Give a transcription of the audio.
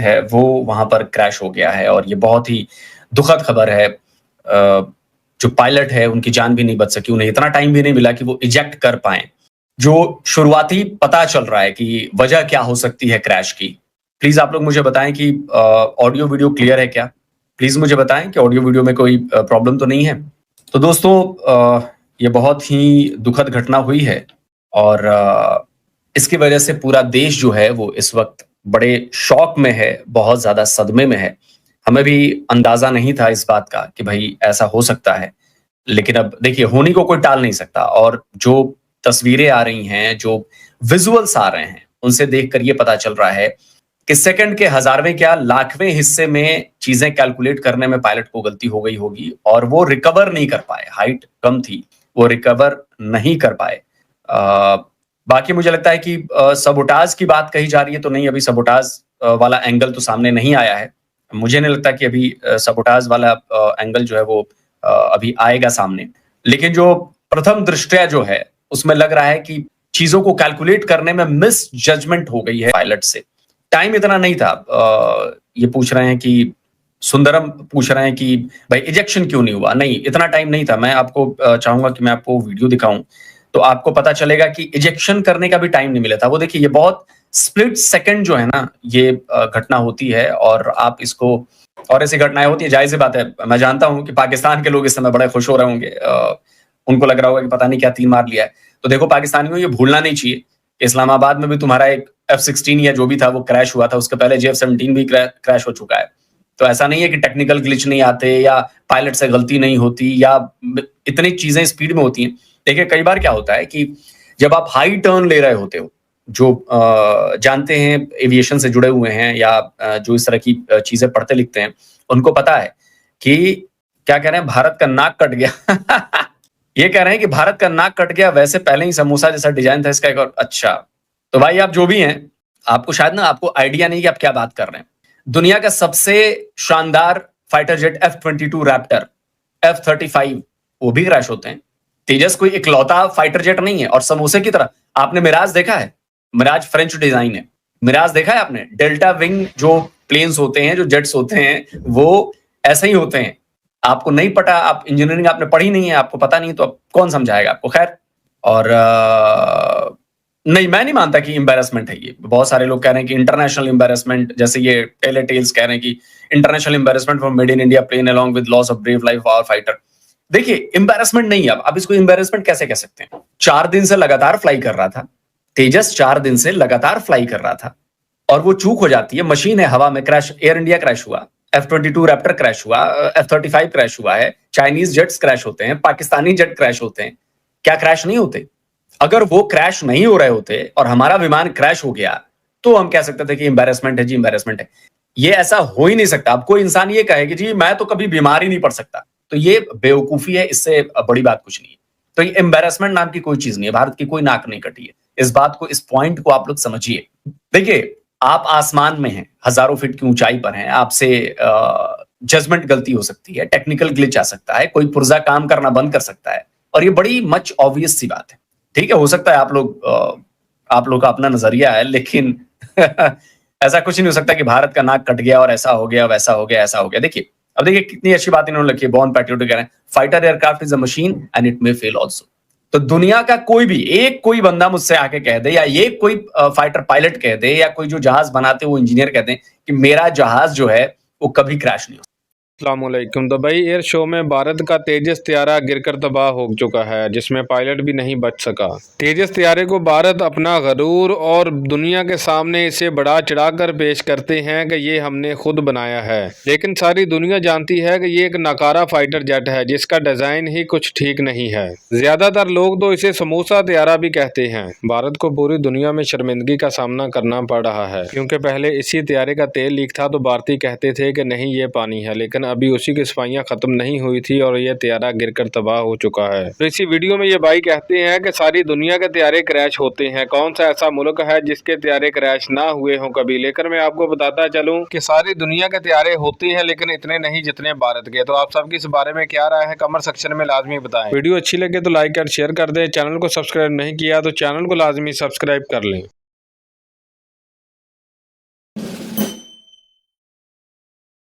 है वो वहाँ पर क्रैश हो गया है और ये बहुत ही दुखद खबर है। जो पायलट है उनकी जान भी नहीं बच सकी, उन्हें इतना टाइम भी नहीं मिला कि वो इजेक्ट कर पाएँ। जो शुरुआती पता चल रहा है कि वजह क्या हो सकती है क्रैश की। प्लीज़ आप लोग मुझे बताएँ कि ऑडियो वीडियो क्लियर है क्या? प्लीज़ मुझे बताएँ कि ऑडियो वीडियो में कोई प्रॉब्लम तो नहीं है? तो दोस्तों ये बहुत ही दुखद घटना हुई है और इसकी वजह से पूरा देश जो है वो इस वक़्त बड़े शॉक में है, बहुत ज़्यादा सदमे में है। हमें भी अंदाज़ा नहीं था इस बात का कि भई ऐसा हो सकता है। लेकिन अब देखिए होने को कोई टाल नहीं सकता और जो तस्वीरें आ रही हैं, जो विज़ुअल्स आ रहे हैं, उनसे देखकर ये पता चल रहा है कि सेकंड के हज़ारवें क्या लाखवें हिस्से में चीज़ें कैलकुलेट करने में पायलट को गलती हो गई होगी और वो रिकवर नहीं कर पाए। हाइट कम थी, वो रिकवर नहीं कर पाए। बाकी मुझे लगता है कि सबोटाज की बात कही जा रही है तो नहीं, अभी सबोटाज वाला एंगल तो सामने नहीं आया है। मुझे नहीं लगता कि अभी सबोटाज वाला एंगल जो है वो अभी आएगा सामने। लेकिन जो प्रथम दृष्टया जो है, उसमें लग रहा है कि चीज़ों को कैलकुलेट करने में मिस जजमेंट हो गई है पायलट से। टाइम इतना नहीं था। ये पूछ रहे हैं कि सुंदरम पूछ रहे हैं कि भाई इजेक्शन क्यों नहीं हुआ? नहीं, इतना टाइम नहीं था। मैं आपको चाहूँगा कि मैं आपको वीडियो दिखाऊँ, तो आपको पता चलेगा कि इजेक्शन करने का भी टाइम नहीं मिला था। वो देखिए ये बहुत स्प्लिट सेकंड जो है ना, ये घटना होती है और आप इसको और ऐसी घटनाएँ होती हैं, ज़ाहिर-सी बात है। मैं जानता हूँ कि पाकिस्तान के लोग इस समय बड़े खुश हो रहे होंगे। उनको लग रहा होगा कि पता नहीं क्या तीर मार लिया है। तो देखो पाकिस्तानियों ये भूलना नहीं चाहिए, इस्लामाबाद में भी तुम्हारा एक F-16 या जो भी था वो क्रैश हुआ था, उसके पहले JF-17 भी क्रैश हो चुका है। तो ऐसा नहीं है कि टेक्निकल ग्लिच नहीं आते या पायलट से गलती नहीं होती या इतनी चीज़ें स्पीड में होती हैं। देखिए कई बार क्या होता है कि जब आप हाई टर्न ले रहे होते हो, जो जानते हैं एविएशन से जुड़े हुए हैं या जो इस तरह की चीज़ें पढ़ते लिखते हैं, उनको पता है कि क्या कह रहे हैं, भारत का नाक कट गया। ये कह रहे हैं कि भारत का नाक कट गया, वैसे पहले ही समोसा जैसा डिज़ाइन था इसका एक और। अच्छा, तो भाई आप जो भी हैं, आपको शायद ना आपको आइडिया नहीं कि आप क्या बात कर रहे हैं। दुनिया का सबसे शानदार fighter jet F-22 Raptor, F-35 वो भी क्रैश होते हैं। तेजस कोई इकलौता फाइटर जेट नहीं है और समोसे की तरह आपने मिराज देखा है? मिराज फ्रेंच डिज़ाइन है। मिराज देखा है आपने? डेल्टा विंग जो प्लेन्स होते हैं, जो जेट्स होते हैं, वो ऐसे ही होते हैं। आपको नहीं पता, आप इंजीनियरिंग आपने पढ़ी नहीं है, आपको पता नहीं है तो अब कौन समझाएगा आपको? खैर और नहीं, मैं नहीं मानता कि एम्बैरेसमेंट है ये। बहुत सारे लोग कह रहे हैं कि इंटरनेशनल एम्बैरेसमेंट, जैसे ये टेले टेल्स कह रहे हैं कि international embarrassment for made in India plane along with loss of brave life of our fighter. देखिए एम्बैरेसमेंट नहीं है, अब आप इसको एम्बैरेसमेंट कैसे कह सकते हैं? 4 दिन से लगातार फ्लाई कर रहा था। तेजस 4 दिन से लगातार फ्लाई कर रहा था और वो चूक हो जाती है। मशीन है, हवा में क्रैश, एयर इंडिया क्रैश हुआ, F-22 रैप्टर क्रैश हुआ, F-35 क्रैश हुआ है, चाइनीज जेट्स क्रैश होते हैं, पाकिस्तानी जेट क्रैश होते हैं। क्या क्रैश नहीं होते? अगर वो क्रैश नहीं हो रहे होते और हमारा विमान क्रैश हो गया, तो हम कह सकते थे कि एम्बैरेसमेंट है जी, एम्बैरेसमेंट है। ये ऐसा हो ही नहीं सकता। अब कोई इंसान ये कहे कि जी मैं तो कभी बीमार ही नहीं पड़ सकता, तो ये बेवकूफी है, इससे बड़ी बात कुछ नहीं है। तो ये एम्बैरेसमेंट नाम की कोई चीज नहीं है, भारत की कोई नाक नहीं कटी है। इस बात को, इस पॉइंट को आप लोग समझिए। देखिए, आप आसमान में हैं, हजारों फीट की ऊंचाई पर हैं, आपसे जजमेंट गलती हो सकती है, टेक्निकल ग्लिच आ सकता है, कोई पुर्जा काम करना बंद कर सकता है और ये बड़ी मच ऑब्वियस सी बात है। ठीक है, हो सकता है आप लोग का अपना नजरिया है, लेकिन ऐसा कुछ नहीं हो सकता कि भारत का नाक कट गया और ऐसा हो गया, वैसा हो गया, ऐसा हो गया। देखिए, अब देखिए कितनी अच्छी बात इन्होंने लिखी है, बॉर्न पैट्रियोटिक कह रहे हैं, fighter aircraft is a machine and it may fail also. तो दुनिया का कोई भी एक कोई बंदा मुझसे आके कह दे या ये कोई फाइटर पायलट कह दे या कोई जो जहाज बनाते वो इंजीनियर कहते हैं कि मेरा जहाज जो है वो कभी क्रैश नहीं हो। अस्सलामुअलैकुम। दुबई एयर शो में भारत का तेजस त्यारा गिरकर तबाह हो चुका है, जिसमें पायलट भी नहीं बच सका। तेजस त्यारे को भारत अपना गरूर और दुनिया के सामने इसे बढ़ा चढ़ाकर पेश करते हैं कि ये हमने खुद बनाया है, लेकिन सारी दुनिया जानती है कि ये एक नकारा फाइटर जेट है जिसका डिजाइन ही कुछ ठीक नहीं है। ज्यादातर लोग तो इसे समोसा त्यारा भी कहते हैं। भारत को पूरी दुनिया में शर्मिंदगी का सामना करना पड़ रहा है, क्योंकि पहले इसी त्यारे का तेल लीक था तो भारतीय कहते थे कि नहीं ये पानी है, लेकिन अभी उसी की सफाइयां खत्म नहीं हुई थी और यह त्यारा गिरकर तबाह हो चुका है। तो इसी वीडियो में ये भाई कहते हैं कि सारी दुनिया के त्यारे क्रैश होते हैं, कौन सा ऐसा मुल्क है जिसके त्यारे क्रैश ना हुए हों कभी। लेकर मैं आपको बताता चलूं कि सारी दुनिया के त्यारे होते हैं, लेकिन इतने नहीं जितने भारत के। तो आप सबकी इस बारे में क्या राय है, कमेंट सेक्शन में लाजमी बताएं। वीडियो अच्छी लगे तो लाइक और शेयर कर दें। चैनल को सब्सक्राइब नहीं किया तो चैनल को लाजमी सब्सक्राइब कर लें।